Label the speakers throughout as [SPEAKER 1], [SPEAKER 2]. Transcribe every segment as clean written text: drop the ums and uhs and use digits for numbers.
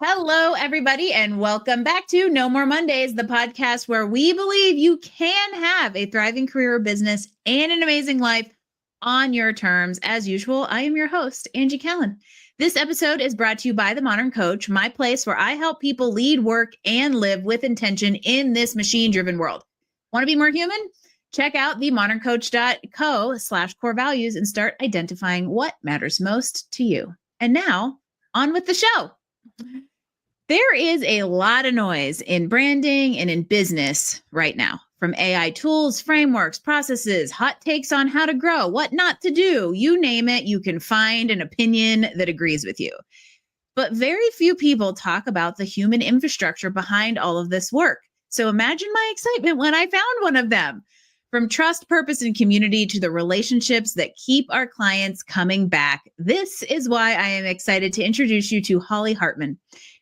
[SPEAKER 1] Hello, everybody, and welcome back to No More Mondays, the podcast where we believe you can have a thriving career or business and an amazing life on your terms. As usual, I am your host, Angie Callen. This episode is brought to you by The Modern Coach, my place where I help people lead, work, and live with intention in this machine-driven world. Want to be more human? Check out themoderncoach.co/core values and start identifying what matters most to you. And now, on with the show. There is a lot of noise in branding and in business right now, from AI tools, frameworks, processes, hot takes on how to grow, what not to do. You name it, you can find an opinion that agrees with you. But very few people talk about the human infrastructure behind all of this work. So imagine my excitement when I found one of them. From trust, purpose, and community to the relationships that keep our clients coming back. This is why I am excited to introduce you to Holly Hartman.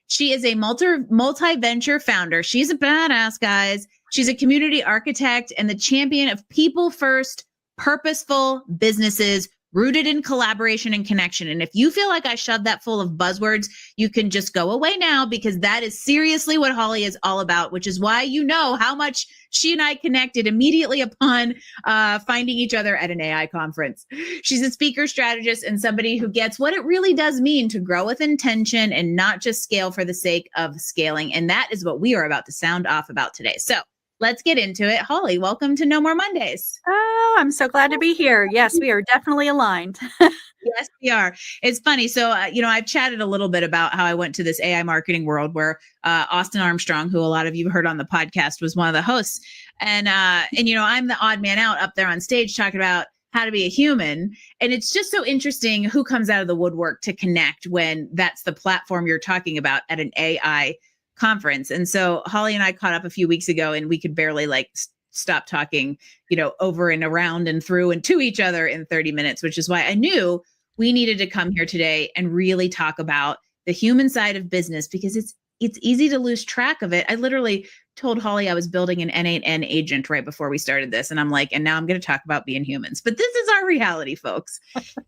[SPEAKER 1] She is a multi-venture founder. She's a badass, guys. She's a community architect and the champion of people-first, purposeful businesses rooted in collaboration and connection. And if you feel like I shoved that full of buzzwords, you can just go away now, because that is seriously what Holly is all about, which is why you know how much she and I connected immediately upon finding each other at an AI conference. She's a speaker, strategist, and somebody who gets what it really does mean to grow with intention and not just scale for the sake of scaling. And that is what we are about to sound off about today. So let's get into it. Holly, welcome to No More Mondays.
[SPEAKER 2] Oh, I'm so glad to be here. Yes, we are definitely aligned.
[SPEAKER 1] Yes, we are. It's funny. So, I've chatted a little bit about how I went to this AI marketing world where Austin Armstrong, who a lot of you heard on the podcast, was one of the hosts. And I'm the odd man out up there on stage talking about how to be a human. And it's just so interesting who comes out of the woodwork to connect when that's the platform you're talking about at an AI conference. And so Holly and I caught up a few weeks ago, and we could barely stop talking, over and around and through and to each other in 30 minutes, which is why I knew we needed to come here today and really talk about the human side of business, because it's easy to lose track of it. I literally told Holly I was building an N8N agent right before we started this. And I'm like, and now I'm going to talk about being humans, but this is our reality, folks.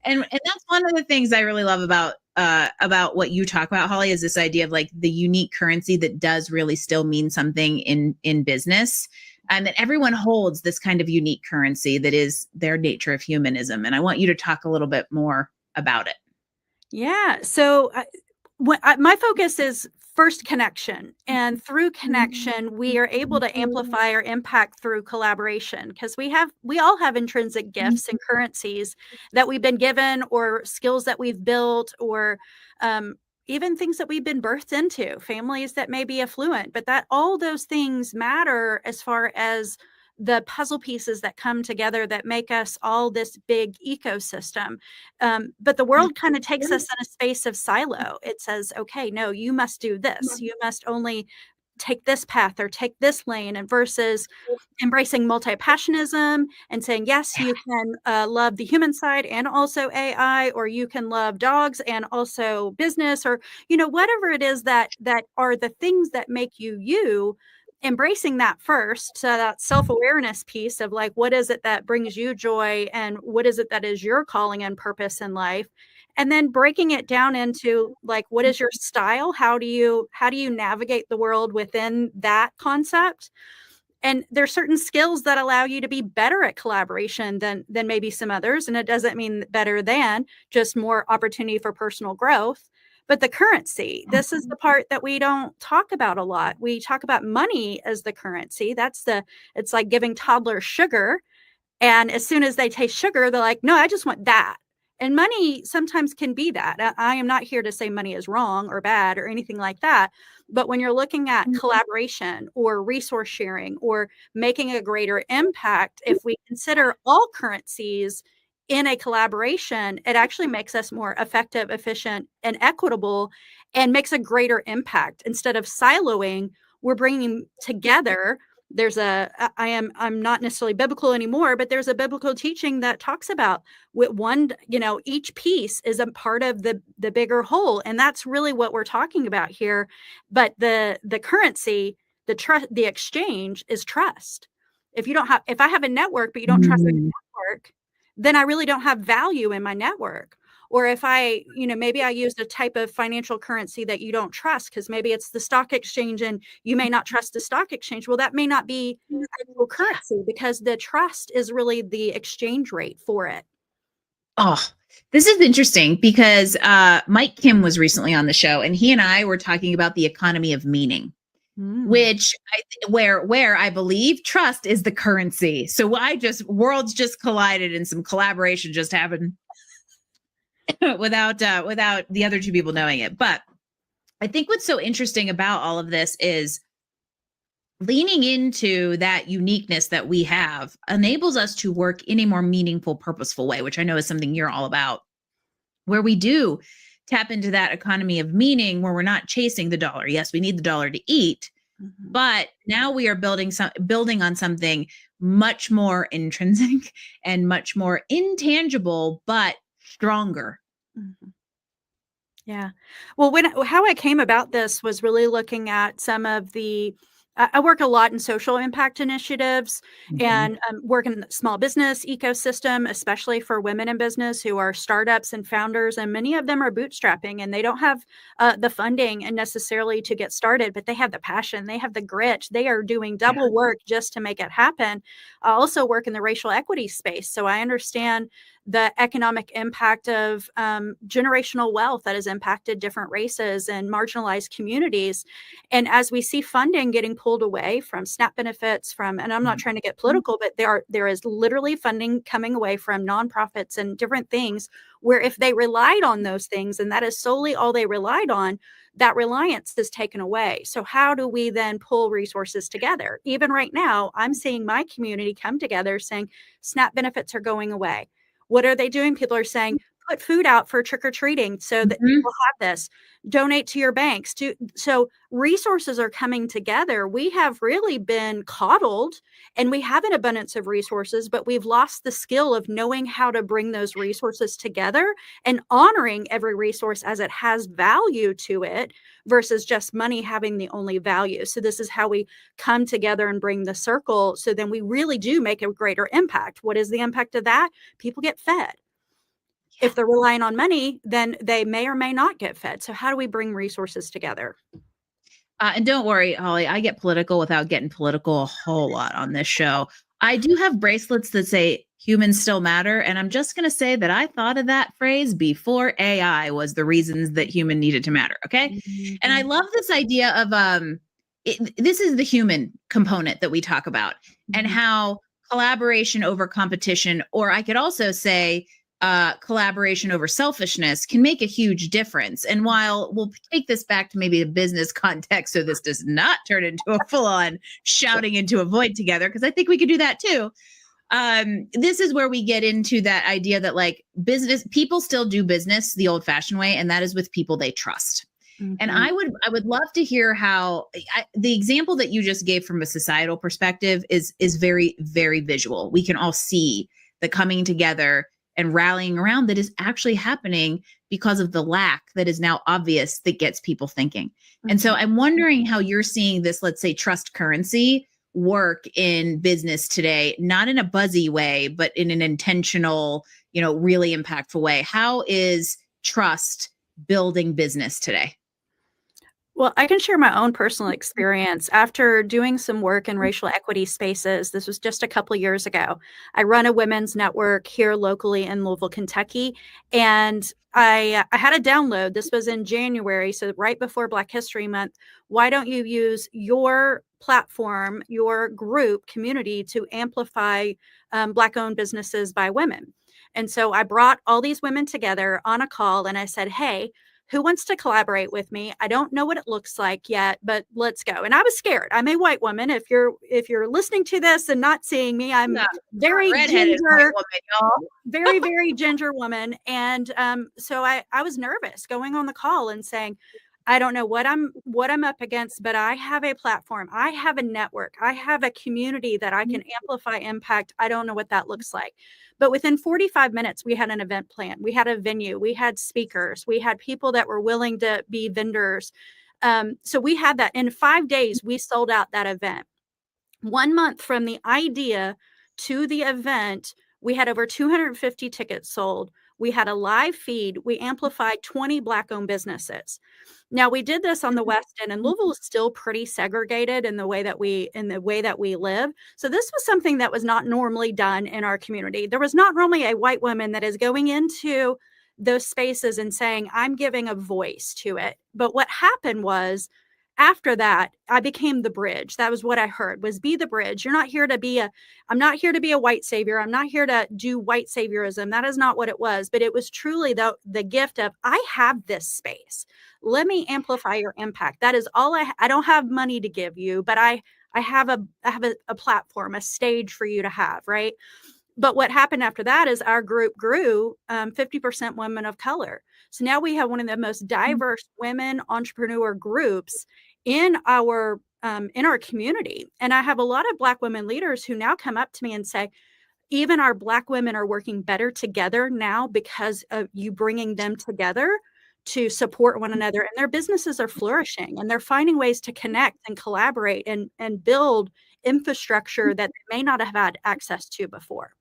[SPEAKER 1] and that's one of the things I really love about what you talk about, Holly, is this idea of the unique currency that does really still mean something in business. And that everyone holds this kind of unique currency that is their nature of humanism. And I want you to talk a little bit more about it.
[SPEAKER 2] Yeah. So my focus is first connection. And through connection, we are able to amplify our impact through collaboration, because we all have intrinsic gifts and currencies that we've been given, or skills that we've built, or even things that we've been birthed into, families that may be affluent, but that all those things matter as far as the puzzle pieces that come together that make us all this big ecosystem. But the world kind of takes us in a space of silo. It says, okay, no, you must do this. You must only take this path or take this lane, and versus embracing multi-passionism and saying, yes, you can love the human side and also AI, or you can love dogs and also business, or, whatever it is that are the things that make you, embracing that first. So that self-awareness piece of what is it that brings you joy, and what is it that is your calling and purpose in life? And then breaking it down into what is your style? How do you navigate the world within that concept? And there's certain skills that allow you to be better at collaboration than maybe some others. And it doesn't mean better than, just more opportunity for personal growth. But the currency, this is the part that we don't talk about a lot. We talk about money as the currency. It's like giving toddlers sugar. And as soon as they taste sugar, they're like, no, I just want that. And money sometimes can be that. I am not here to say money is wrong or bad or anything like that. But when you're looking at collaboration or resource sharing or making a greater impact, if we consider all currencies in a collaboration, it actually makes us more effective, efficient, and equitable, and makes a greater impact. Instead of siloing, we're bringing together. I'm not necessarily biblical anymore, but there's a biblical teaching that talks about each piece is a part of the bigger whole. And that's really what we're talking about here. But the currency, the exchange is trust. If I have a network, but you don't trust the network, then I really don't have value in my network. Or if I, maybe I used a type of financial currency that you don't trust, because maybe it's the stock exchange and you may not trust the stock exchange. Well, that may not be actual currency, because the trust is really the exchange rate for it.
[SPEAKER 1] Oh, this is interesting because Mike Kim was recently on the show, and he and I were talking about the economy of meaning, which where I believe trust is the currency. So worlds just collided and some collaboration just happened without the other two people knowing it. But I think what's so interesting about all of this is leaning into that uniqueness that we have enables us to work in a more meaningful, purposeful way, which I know is something you're all about, where we do tap into that economy of meaning where we're not chasing the dollar. Yes, we need the dollar to eat, but now we are building on something much more intrinsic and much more intangible, but stronger.
[SPEAKER 2] Yeah. Well, how I came about this was really looking at some of I work a lot in social impact initiatives and work in the small business ecosystem, especially for women in business who are startups and founders. And many of them are bootstrapping, and they don't have the funding and necessarily to get started, but they have the passion, they have the grit, they are doing double work just to make it happen. I also work in the racial equity space, so I understand the economic impact of generational wealth that has impacted different races and marginalized communities. And as we see funding getting pulled away from SNAP benefits, and I'm not trying to get political, but there is literally funding coming away from nonprofits and different things where if they relied on those things, and that is solely all they relied on, that reliance is taken away. So how do we then pull resources together? Even right now, I'm seeing my community come together saying SNAP benefits are going away. What are they doing? People are saying, put food out for trick-or-treating so that people have this. Donate to your banks. So resources are coming together. We have really been coddled, and we have an abundance of resources, but we've lost the skill of knowing how to bring those resources together and honoring every resource as it has value to it versus just money having the only value. So this is how we come together and bring the circle. So then we really do make a greater impact. What is the impact of that? People get fed. If they're relying on money, then they may or may not get fed. So how do we bring resources together?
[SPEAKER 1] And don't worry, Holly, I get political without getting political a whole lot on this show. I do have bracelets that say humans still matter. And I'm just going to say that I thought of that phrase before AI was the reasons that human needed to matter. Okay. And I love this idea of, this is the human component that we talk about and how collaboration over competition, or I could also say, collaboration over selfishness can make a huge difference. And while we'll take this back to maybe a business context, so this does not turn into a full-on shouting into a void together, because I think we could do that too. This is where we get into that idea that like business people still do business the old-fashioned way, and that is with people they trust. And I would love to hear how the example that you just gave from a societal perspective is very, very visual. We can all see the coming together and rallying around that is actually happening because of the lack that is now obvious that gets people thinking. And so I'm wondering how you're seeing this, let's say, trust currency work in business today, not in a buzzy way, but in an intentional, really impactful way. How is trust building business today?
[SPEAKER 2] Well, I can share my own personal experience. After doing some work in racial equity spaces, this was just a couple of years ago. I run a women's network here locally in Louisville, Kentucky, and I had a download. This was in January, so right before Black History Month. Why don't you use your platform, your group, community to amplify Black-owned businesses by women? And so I brought all these women together on a call, and I said, hey, who wants to collaborate with me? I don't know what it looks like yet, but let's go. And I was scared. I'm a white woman. If you're listening to this and not seeing me, I'm very ginger, very, very ginger woman. And so I was nervous going on the call and saying, I don't know what I'm up against, but I have a platform. I have a network. I have a community that I can amplify impact. I don't know what that looks like. But within 45 minutes, we had an event plan. We had a venue. We had speakers. We had people that were willing to be vendors. So we had that. In 5 days, we sold out that event. 1 month from the idea to the event, we had over 250 tickets sold. We had a live feed. We amplified 20 Black-owned businesses. Now we did this on the West End, and Louisville is still pretty segregated in the way that we live. So this was something that was not normally done in our community. There was not normally a white woman that is going into those spaces and saying, I'm giving a voice to it. But what happened was, after that, I became the bridge. That was what I heard, was be the bridge. I'm not here to be a white savior. I'm not here to do white saviorism. That is not what it was. But it was truly the gift of, I have this space. Let me amplify your impact. That is all I don't have money to give you, but I have a platform, a stage for you to have, right? But what happened after that is our group grew 50% women of color. So now we have one of the most diverse women entrepreneur groups in our community. And I have a lot of Black women leaders who now come up to me and say, even our Black women are working better together now because of you bringing them together to support one another, and their businesses are flourishing, and they're finding ways to connect and collaborate and build infrastructure that they may not have had access to before.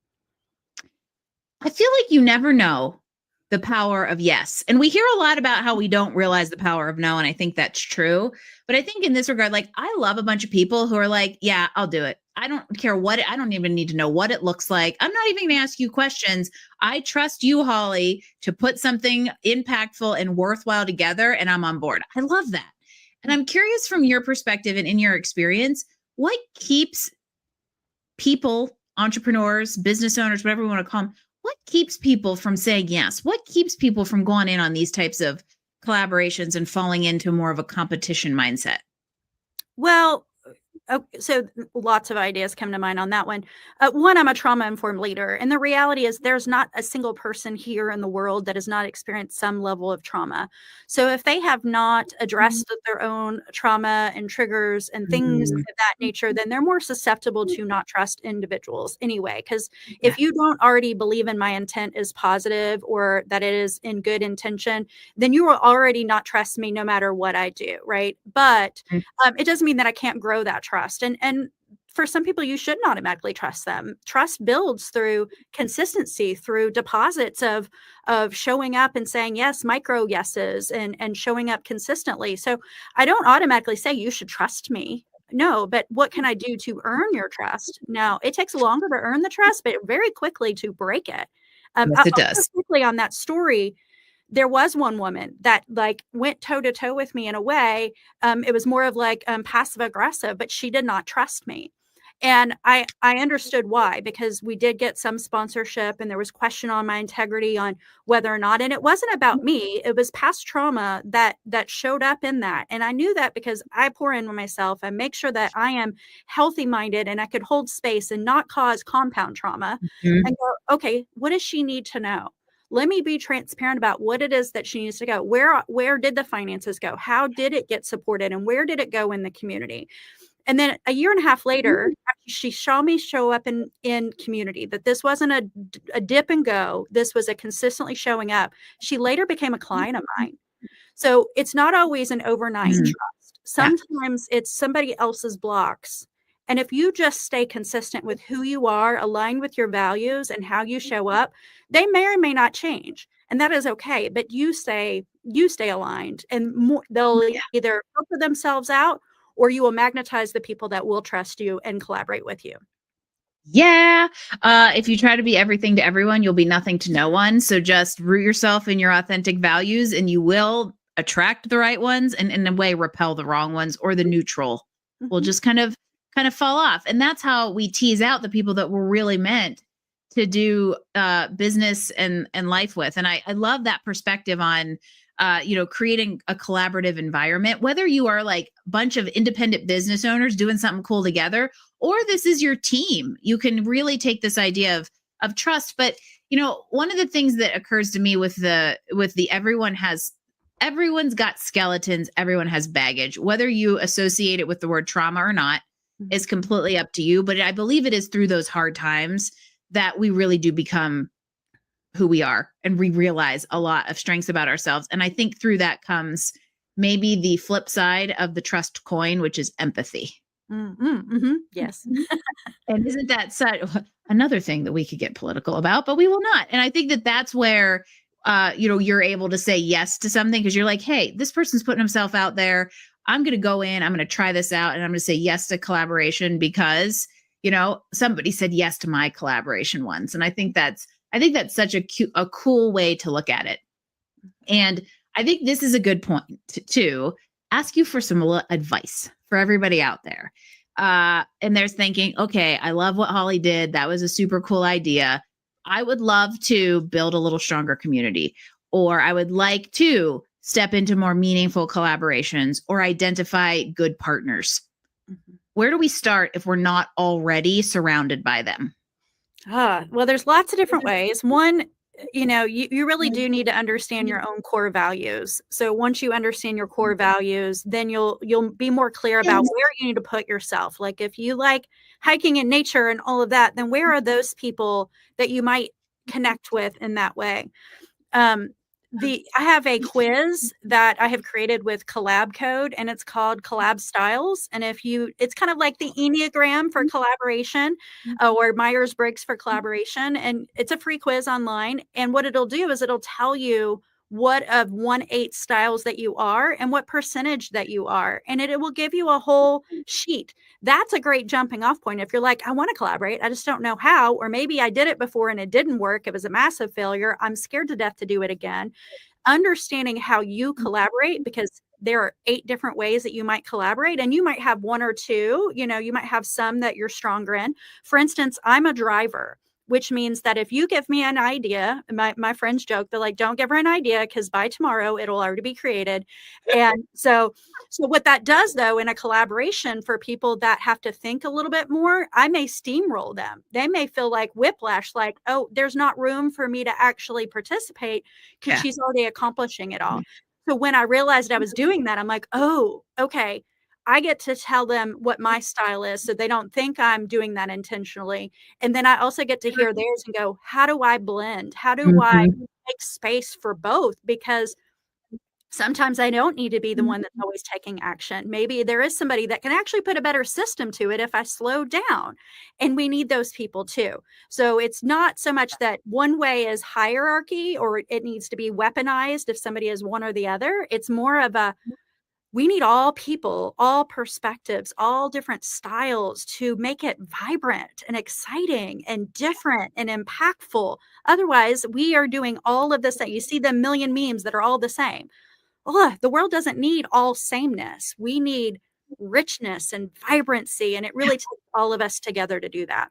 [SPEAKER 1] I feel like you never know the power of yes. And we hear a lot about how we don't realize the power of no. And I think that's true. But I think in this regard, like, I love a bunch of people who are like, yeah, I'll do it. I don't care I don't even need to know what it looks like. I'm not even going to ask you questions. I trust you, Holly, to put something impactful and worthwhile together, and I'm on board. I love that. And I'm curious, from your perspective and in your experience, what keeps people, entrepreneurs, business owners, whatever we want to call them, what keeps people from saying yes? What keeps people from going in on these types of collaborations and falling into more of a competition mindset?
[SPEAKER 2] Well, so lots of ideas come to mind on that one. One, I'm a trauma-informed leader, and the reality is there's not a single person here in the world that has not experienced some level of trauma. So if they have not addressed their own trauma and triggers and things of that nature, then they're more susceptible to not trust individuals anyway. Because if you don't already believe in my intent is positive or that it is in good intention, then you will already not trust me no matter what I do, right? But it doesn't mean that I can't grow that trust. And for some people, you shouldn't automatically trust them. Trust builds through consistency, through deposits of showing up and saying yes, micro yeses, and showing up consistently. So I don't automatically say you should trust me. No, but what can I do to earn your trust? Now, it takes longer to earn the trust, but very quickly to break it.
[SPEAKER 1] Yes, it does.
[SPEAKER 2] I'll go quickly on that story. There was one woman that like went toe to toe with me in a way. It was more of like passive aggressive, but she did not trust me. And I understood why, because we did get some sponsorship and there was question on my integrity on whether or not, and it wasn't about me. It was past trauma that showed up in that. And I knew that because I pour into myself and make sure that I am healthy minded and I could hold space and not cause compound trauma and go, okay, what does she need to know? Let me be transparent about what it is that she needs to go. Where did the finances go? How did it get supported? And where did it go in the community? And then a year and a half later, she saw me show up in community, that this wasn't a dip and go. This was a consistently showing up. She later became a client of mine. So it's not always an overnight trust. Sometimes it's somebody else's blocks. And if you just stay consistent with who you are, aligned with your values and how you show up, they may or may not change. And that is okay. But you stay aligned, and they'll either filter themselves out, or you will magnetize the people that will trust you and collaborate with you.
[SPEAKER 1] Yeah. If you try to be everything to everyone, you'll be nothing to no one. So just root yourself in your authentic values, and you will attract the right ones, and in a way repel the wrong ones, or the neutral will just kind of fall off. And that's how we tease out the people that we're really meant to do business and life with. And I love that perspective on creating a collaborative environment, whether you are like a bunch of independent business owners doing something cool together, or this is your team. You can really take this idea of trust. But one of the things that occurs to me with the everyone's got skeletons, everyone has baggage. Whether you associate it with the word trauma or not is completely up to you. But I believe it is through those hard times that we really do become who we are, and we realize a lot of strengths about ourselves. And I think through that comes maybe the flip side of the trust coin, which is empathy.
[SPEAKER 2] Yes.
[SPEAKER 1] And isn't that such another thing that we could get political about, but we will not. And I think that that's where, you're able to say yes to something because you're like, hey, this person's putting himself out there. I'm going to go in, I'm going to try this out, and I'm going to say yes to collaboration because, somebody said yes to my collaboration once. And I think that's such a cool way to look at it. And I think this is a good point to ask you for some advice for everybody out there. And they're thinking, okay, I love what Holly did. That was a super cool idea. I would love to build a little stronger community, or I would like to step into more meaningful collaborations or identify good partners. Mm-hmm. Where do we start if we're not already surrounded by them?
[SPEAKER 2] Well, there's lots of different ways. One, you really do need to understand your own core values. So once you understand your core values, then you'll be more clear about where you need to put yourself. Like if you like hiking in nature and all of that, then where are those people that you might connect with in that way? I have a quiz that I have created with Collab Code, and it's called Collab Styles. And it's kind of like the Enneagram for collaboration, or Myers-Briggs for collaboration. And it's a free quiz online. And what it'll do is it'll tell you what of 1/8 styles that you are and what percentage that you are. And it will give you a whole sheet. That's a great jumping off point. If you're like, I want to collaborate, I just don't know how, or maybe I did it before and it didn't work. It was a massive failure. I'm scared to death to do it again. Understanding how you collaborate, because there are 8 different ways that you might collaborate, and you might have 1 or 2, you might have some that you're stronger in. For instance, I'm a driver, which means that if you give me an idea, my friends joke, they're like, don't give her an idea because by tomorrow it'll already be created. And so what that does though, in a collaboration for people that have to think a little bit more, I may steamroll them. They may feel like whiplash, like, oh, there's not room for me to actually participate because she's already accomplishing it all. So when I realized I was doing that, I'm like, oh, okay. I get to tell them what my style is so they don't think I'm doing that intentionally. And then I also get to hear theirs and go, how do I blend? How do I make space for both? Because sometimes I don't need to be the one that's always taking action. Maybe there is somebody that can actually put a better system to it if I slow down. And we need those people too. So it's not so much that one way is hierarchy or it needs to be weaponized if somebody is one or the other. It's more of we need all people, all perspectives, all different styles to make it vibrant and exciting and different and impactful. Otherwise, we are doing all of this that you see the million memes that are all the same. The world doesn't need all sameness. We need richness and vibrancy, and it really takes all of us together to do that.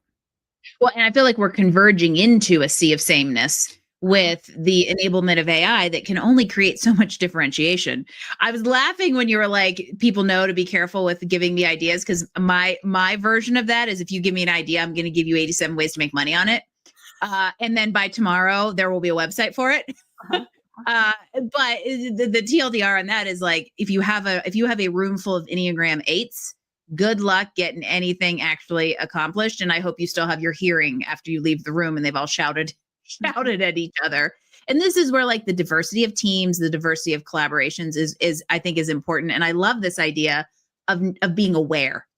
[SPEAKER 1] Well, and I feel like we're converging into a sea of sameness with the enablement of AI that can only create so much differentiation. I was laughing when you were like, people know to be careful with giving me ideas, because my version of that is, if you give me an idea, I'm going to give you 87 ways to make money on it. And then by tomorrow, there will be a website for it. But the TLDR on that is like, if you have a room full of Enneagram 8s, good luck getting anything actually accomplished. And I hope you still have your hearing after you leave the room and they've all shouted at each other. And this is where like the diversity of teams, the diversity of collaborations is I think is important. And I love this idea of being aware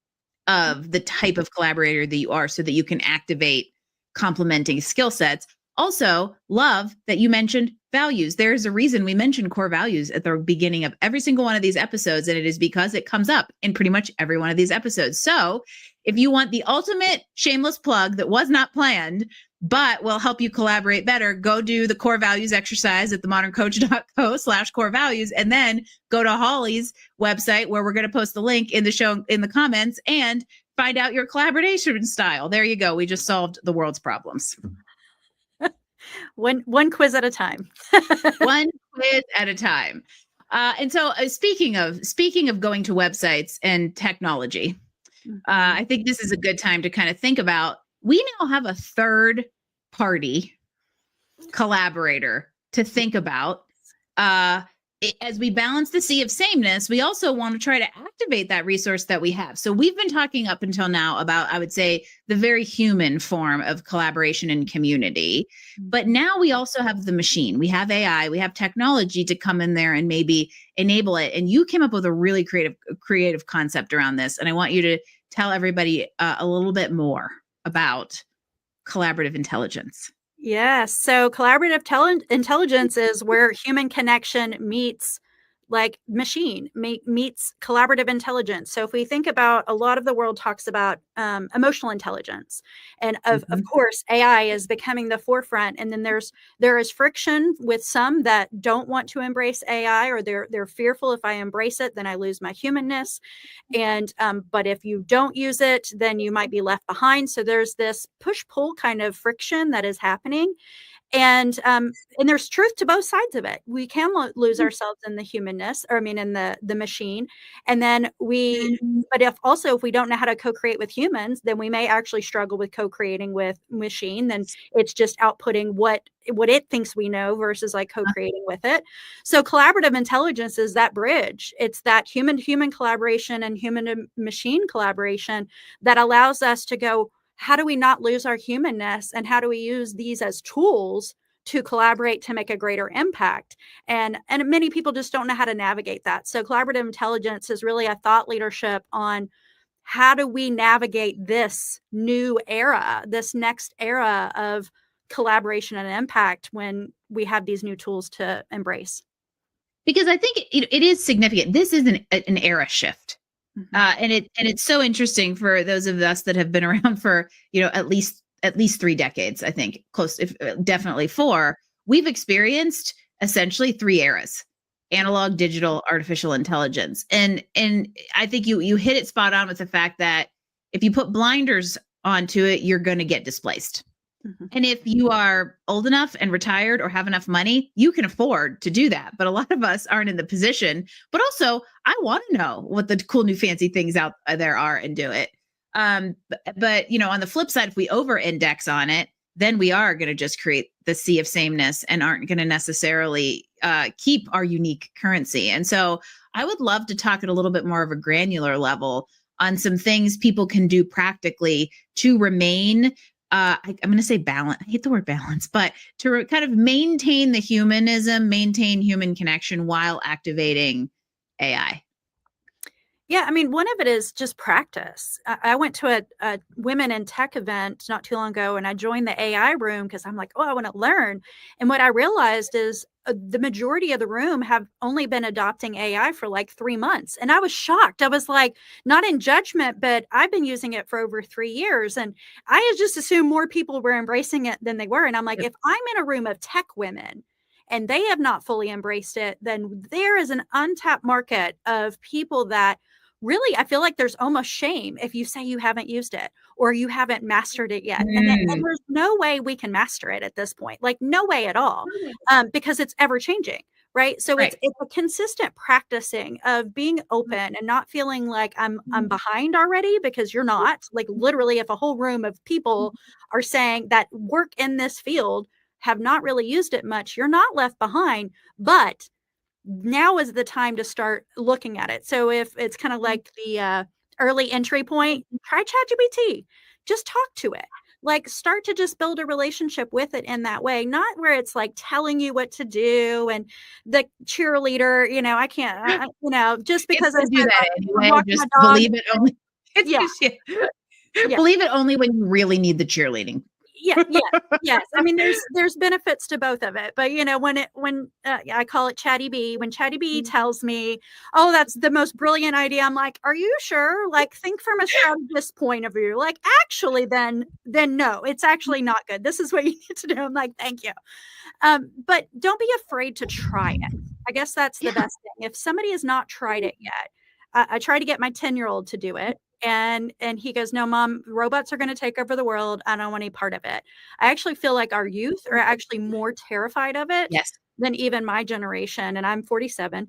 [SPEAKER 1] of the type of collaborator that you are so that you can activate complementing skill sets. Also, love that you mentioned values. There's a reason we mentioned core values at the beginning of every single one of these episodes, and it is because it comes up in pretty much every one of these episodes. So if you want the ultimate shameless plug that was not planned, but will help you collaborate better, go do the core values exercise at themoderncoach.co/core values, and then go to Holly's website where we're going to post the link in the show, in the comments, and find out your collaboration style. There you go. We just solved the world's problems.
[SPEAKER 2] One quiz at a time.
[SPEAKER 1] One quiz at a time. And so speaking of going to websites and technology, I think this is a good time to kind of think about, we now have a third party collaborator to think about. As we balance the sea of sameness, we also want to try to activate that resource that we have. So we've been talking up until now about, I would say, the very human form of collaboration and community. But now we also have the machine. We have AI, we have technology to come in there and maybe enable it. And you came up with a really creative concept around this. And I want you tell everybody a little bit more about collaborative intelligence?
[SPEAKER 2] Yes. So collaborative intelligence is where human connection meets like machine meets collaborative intelligence. So if we think about, a lot of the world talks about emotional intelligence, and of course AI is becoming the forefront. And then there is friction with some that don't want to embrace AI, or they're fearful, if I embrace it, then I lose my humanness. And but if you don't use it, then you might be left behind. So there's this push pull kind of friction that is happening. And there's truth to both sides of it. We can lose ourselves in the humanness, or I mean, in the machine. And then but if we don't know how to co-create with humans, then we may actually struggle with co-creating with machine. Then it's just outputting what it thinks we know versus like co-creating with it. So collaborative intelligence is that bridge. It's that human collaboration and human machine collaboration that allows us to go, how do we not lose our humanness, and how do we use these as tools to collaborate to make a greater impact? And many people just don't know how to navigate that. So collaborative intelligence is really a thought leadership on how do we navigate this new era, this next era of collaboration and impact, when we have these new tools to embrace.
[SPEAKER 1] Because I think it is significant. This is an era shift. And it's so interesting for those of us that have been around for, at least 3 decades, I think, definitely 4. We've experienced essentially 3 eras: analog, digital, artificial intelligence. And I think you hit it spot on with the fact that if you put blinders onto it, you're going to get displaced. And if you are old enough and retired or have enough money, you can afford to do that. But a lot of us aren't in the position. But also, I want to know what the cool new fancy things out there are and do it. But on the flip side, if we over-index on it, then we are going to just create the sea of sameness and aren't going to necessarily keep our unique currency. And so I would love to talk at a little bit more of a granular level on some things people can do practically to remain I'm going to say balance. I hate the word balance, but to kind of maintain the humanism, maintain human connection while activating AI.
[SPEAKER 2] Yeah, I mean, one of it is just practice. I went to a women in tech event not too long ago, and I joined the AI room because I'm like, oh, I want to learn. And what I realized is the majority of the room have only been adopting AI for like 3 months. And I was shocked. I was like, not in judgment, but I've been using it for over 3 years. And I had just assumed more people were embracing it than they were. And I'm like, if I'm in a room of tech women and they have not fully embraced it, then there is an untapped market of people that really, I feel like there's almost shame if you say you haven't used it or you haven't mastered it yet. And there's no way we can master it at this point, like no way at all, because it's ever changing, right? So it's a consistent practicing of being open and not feeling like I'm behind already, because you're not. Like literally, if a whole room of people are saying that work in this field have not really used it much, you're not left behind. But now is the time to start looking at it. So if it's kind of like the early entry point, try ChatGPT. Just talk to it. Like start to just build a relationship with it in that way, not where it's like telling you what to do and the cheerleader, I can't, just because I
[SPEAKER 1] do that anyway. Just believe it only. Believe it only when you really need the cheerleading.
[SPEAKER 2] Yes. I mean, there's benefits to both of it, but when I call it Chatty B, when Chatty B tells me, oh, that's the most brilliant idea, I'm like, are you sure? Like, think from a strategist point of view. Like, actually, then no, it's actually not good. This is what you need to do. I'm like, thank you. But don't be afraid to try it. I guess that's the best thing. If somebody has not tried it yet, I try to get my 10-year-old to do it. And he goes, no, Mom, robots are going to take over the world. I don't want any part of it. I actually feel like our youth are actually more terrified of it than even my generation. And I'm 47.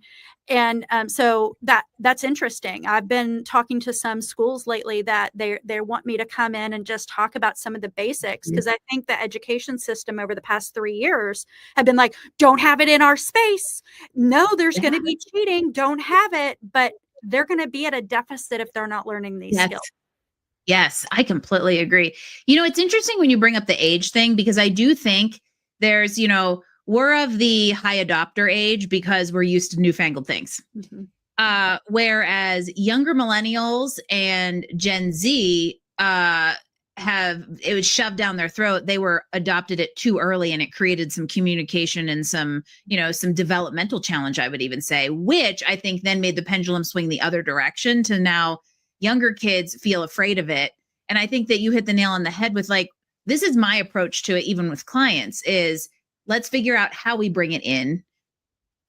[SPEAKER 2] And so that's interesting. I've been talking to some schools lately that they want me to come in and just talk about some of the basics, because I think the education system over the past 3 years have been like, don't have it in our space. No, there's going to be cheating. Don't have it. But they're going to be at a deficit if they're not learning these skills.
[SPEAKER 1] Yes, I completely agree. It's interesting when you bring up the age thing, because I do think there's, we're of the high adopter age because we're used to newfangled things. Whereas younger millennials and Gen Z it was shoved down their throat. They were adopted it too early, and it created some communication and some developmental challenge, I would even say, which I think then made the pendulum swing the other direction to now younger kids feel afraid of it. And I think that you hit the nail on the head with like, this is my approach to it, even with clients, is let's figure out how we bring it in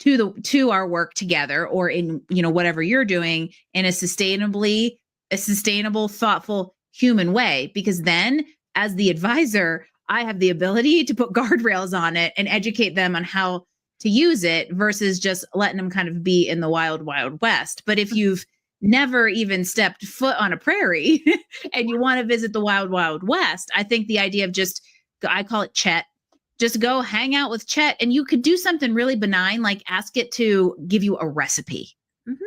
[SPEAKER 1] to our work together, or in, whatever you're doing, in a sustainable, thoughtful, human way. Because then as the advisor, I have the ability to put guardrails on it and educate them on how to use it versus just letting them kind of be in the wild, wild west. But if you've never even stepped foot on a prairie and you want to visit the wild, wild west, I think the idea of I call it Chet, just go hang out with Chet, and you could do something really benign, like ask it to give you a recipe. Mm-hmm.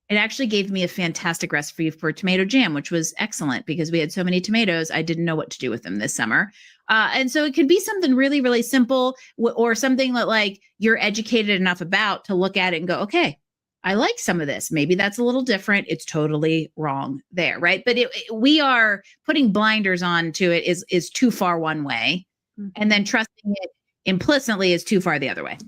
[SPEAKER 1] It actually gave me a fantastic recipe for tomato jam, which was excellent because we had so many tomatoes. I didn't know what to do with them this summer. And so it could be something really, really simple, or something that like you're educated enough about to look at it and go, okay, I like some of this. Maybe that's a little different. It's totally wrong there, right? But we are putting blinders on to it is too far one way. Mm-hmm. And then trusting it implicitly is too far the other way.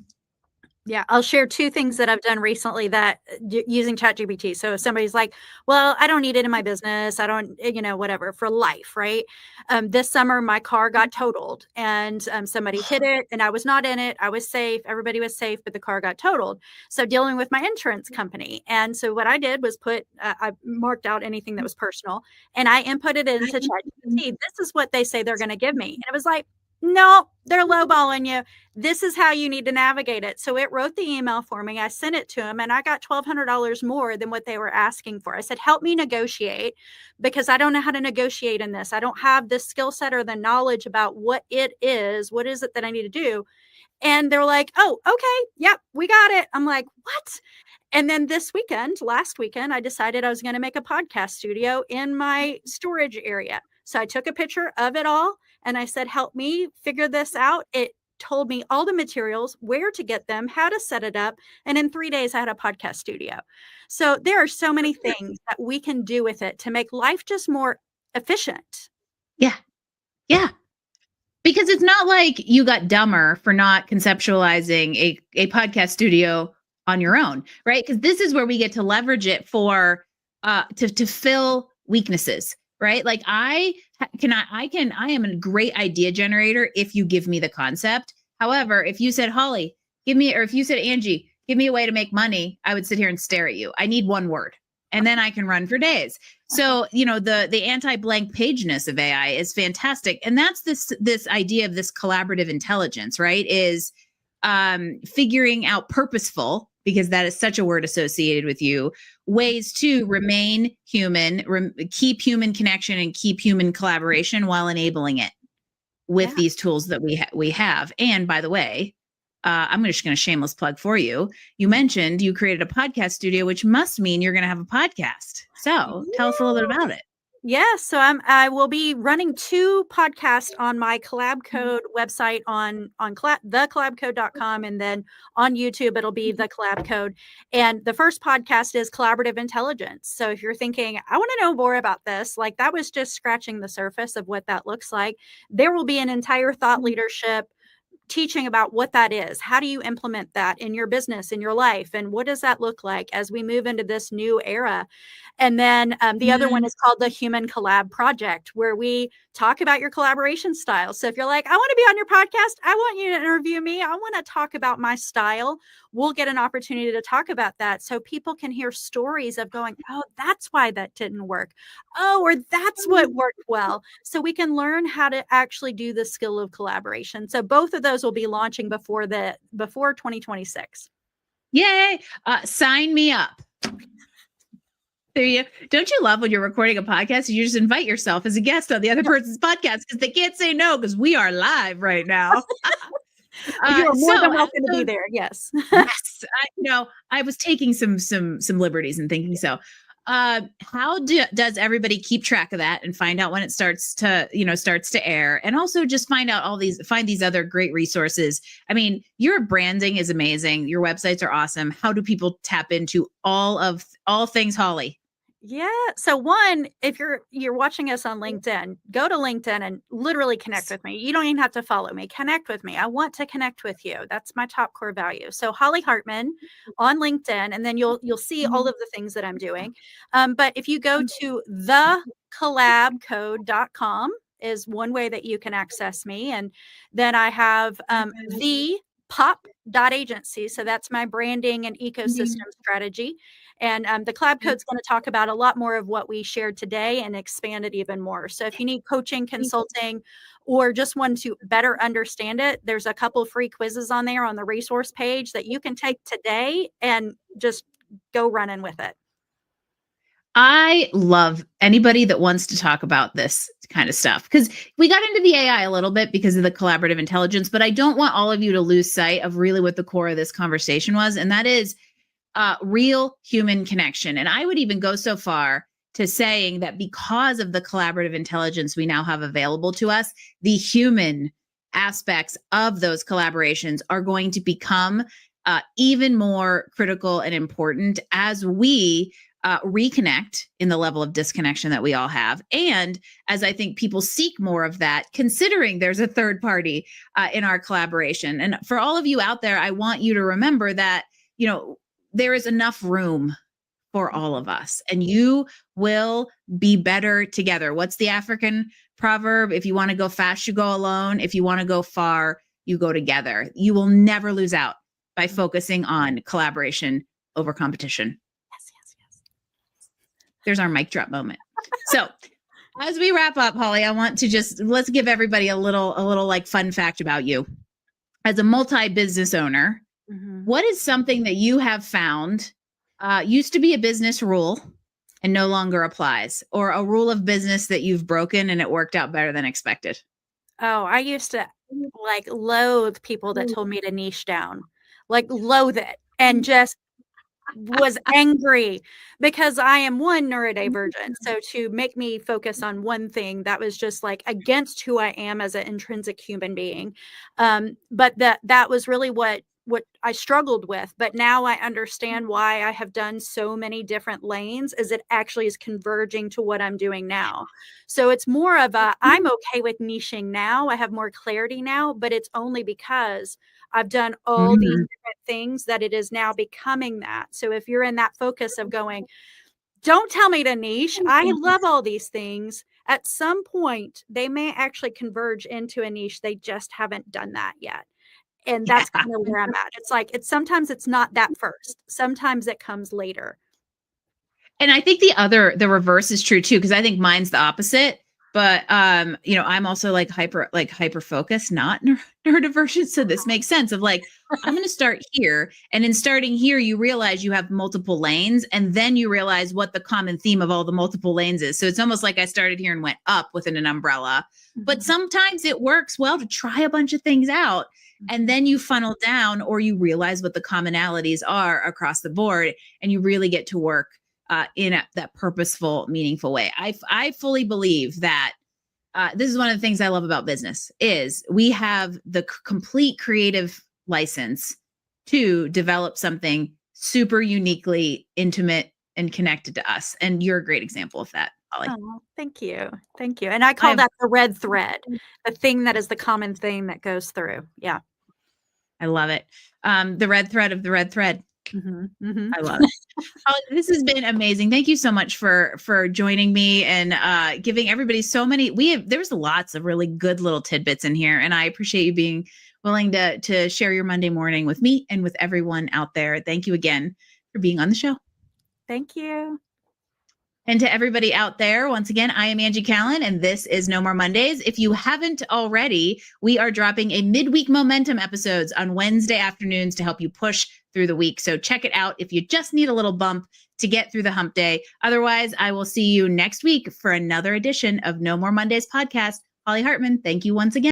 [SPEAKER 2] Yeah, I'll share two things that I've done recently that using ChatGPT. So if somebody's like, well, I don't need it in my business, I don't, whatever, for life, right? This summer, my car got totaled, and somebody hit it, and I was not in it. I was safe. Everybody was safe, but the car got totaled. So dealing with my insurance company. And so what I did was I marked out anything that was personal, and I inputted it into ChatGPT. This is what they say they're going to give me. And it was like, no, they're lowballing you. This is how you need to navigate it. So it wrote the email for me. I sent it to them, and I got $1,200 more than what they were asking for. I said, help me negotiate, because I don't know how to negotiate in this. I don't have the skill set or the knowledge about what it is. What is it that I need to do? And they're like, oh, okay. Yep, we got it. I'm like, what? And then last weekend, I decided I was going to make a podcast studio in my storage area. So I took a picture of it all, and I said, help me figure this out. It told me all the materials, where to get them, how to set it up. And in 3 days, I had a podcast studio. So there are so many things that we can do with it to make life just more efficient.
[SPEAKER 1] Yeah. Yeah. Because it's not like you got dumber for not conceptualizing a podcast studio on your own, right? Because this is where we get to leverage it for to fill weaknesses. Right? Like I am a great idea generator if you give me the concept. However, if you said, Holly, if you said, Angie, give me a way to make money, I would sit here and stare at you. I need one word, and then I can run for days. So, the anti-blank pageness of AI is fantastic. And that's this idea of this collaborative intelligence, right? Is figuring out purposeful, because that is such a word associated with you, ways to remain human, keep human connection, and keep human collaboration while enabling it with these tools that we have. And by the way, I'm just going to shameless plug for you. You mentioned you created a podcast studio, which must mean you're going to have a podcast. So tell us a little bit about it.
[SPEAKER 2] Yes. So I will be running 2 podcasts on my Collab Code website on thecollabcode.com, and then on YouTube, it'll be the Collab Code. And the first podcast is Collaborative Intelligence. So if you're thinking, I want to know more about this, like that was just scratching the surface of what that looks like, there will be an entire thought leadership teaching about what that is. How do you implement that in your business, in your life? And what does that look like as we move into this new era? And then the other one is called the Human Collab Project, where we talk about your collaboration style. So if you're like, I want to be on your podcast, I want you to interview me, I want to talk about my style, we'll get an opportunity to talk about that. So people can hear stories of going, oh, that's why that didn't work. Oh, or that's what worked well. So we can learn how to actually do the skill of collaboration. So both of those will be launching before 2026.
[SPEAKER 1] Yay. Sign me up. There you don't you love when you're recording a podcast, you just invite yourself as a guest on the other person's podcast, because they can't say no, because we are live right now.
[SPEAKER 2] You're more than welcome to be there. Yes.
[SPEAKER 1] Yes. I was taking some liberties and thinking so. How does everybody keep track of that and find out when it starts to air, and also just find these other great resources? I mean, your branding is amazing. Your websites are awesome. How do people tap into all things Holly?
[SPEAKER 2] Yeah. So one, if you're watching us on LinkedIn, go to LinkedIn and literally connect with me. You don't even have to follow me. Connect with me. I want to connect with you. That's my top core value. So Holly Hartman on LinkedIn, and then you'll see all of the things that I'm doing. But if you go to thecollabcode.com is one way that you can access me. And then I have the pop.agency. So that's my branding and ecosystem strategy. And the Collab Code is going to talk about a lot more of what we shared today and expand it even more. So if you need coaching, consulting, or just want to better understand it, there's a couple free quizzes on there on the resource page that you can take today and just go running with it.
[SPEAKER 1] I love anybody that wants to talk about this kind of stuff, because we got into the AI a little bit because of the collaborative intelligence, but I don't want all of you to lose sight of really what the core of this conversation was. And that is real human connection. And I would even go so far to saying that because of the collaborative intelligence we now have available to us, the human aspects of those collaborations are going to become even more critical and important as we reconnect in the level of disconnection that we all have. And as I think people seek more of that, considering there's a third party in our collaboration. And for all of you out there, I want you to remember that, there is enough room for all of us, and you will be better together. What's the African proverb? If you want to go fast, you go alone. If you want to go far, you go together. You will never lose out by focusing on collaboration over competition.
[SPEAKER 2] Yes.
[SPEAKER 1] There's our mic drop moment. So as we wrap up, Holly, I want to let's give everybody a little like fun fact about you. As a multi-business owner, what is something that you have found used to be a business rule and no longer applies, or a rule of business that you've broken and it worked out better than expected?
[SPEAKER 2] Oh, I used to loathe people that told me to niche down, loathe it, and just was angry because I am neurodivergent. So to make me focus on one thing, that was just against who I am as an intrinsic human being. But that was really what I struggled with. But now I understand why I have done so many different lanes, as it actually is converging to what I'm doing now. So it's more of I'm okay with niching now. I have more clarity now, but it's only because I've done all these different things that it is now becoming that. So if you're in that focus of going, don't tell me to niche, I love all these things, at some point they may actually converge into a niche. They just haven't done that yet. And that's kind of where I'm at. It's sometimes it's not that first. Sometimes it comes later.
[SPEAKER 1] And I think the reverse is true too, because I think mine's the opposite. But I'm also hyper focused, not neurodivergent. So this makes sense of I'm going to start here. And in starting here, you realize you have multiple lanes, and then you realize what the common theme of all the multiple lanes is. So it's almost like I started here and went up within an umbrella. But sometimes it works well to try a bunch of things out, and then you funnel down, or you realize what the commonalities are across the board, and you really get to work in that purposeful, meaningful way. I fully believe that this is one of the things I love about business is we have the complete creative license to develop something super uniquely intimate and connected to us. And you're a great example of that, Holly.
[SPEAKER 2] Oh, thank you. Thank you. And I call that the red thread, the thing that is the common theme that goes through. Yeah.
[SPEAKER 1] I love it. The there thread of the red thread. I love it. Holly, this has been amazing. Thank you so much for joining me and giving everybody so many. There's lots of really good little tidbits in here, and I appreciate you being willing to share your Monday morning with me and with everyone out there. Thank you again for being on the show.
[SPEAKER 2] Thank you.
[SPEAKER 1] And to everybody out there, once again, I am Angie Callen, and this is No More Mondays. If you haven't already, we are dropping a midweek momentum episodes on Wednesday afternoons to help you push through the week. So check it out if you just need a little bump to get through the hump day. Otherwise, I will see you next week for another edition of No More Mondays podcast. Holly Hartman, thank you once again.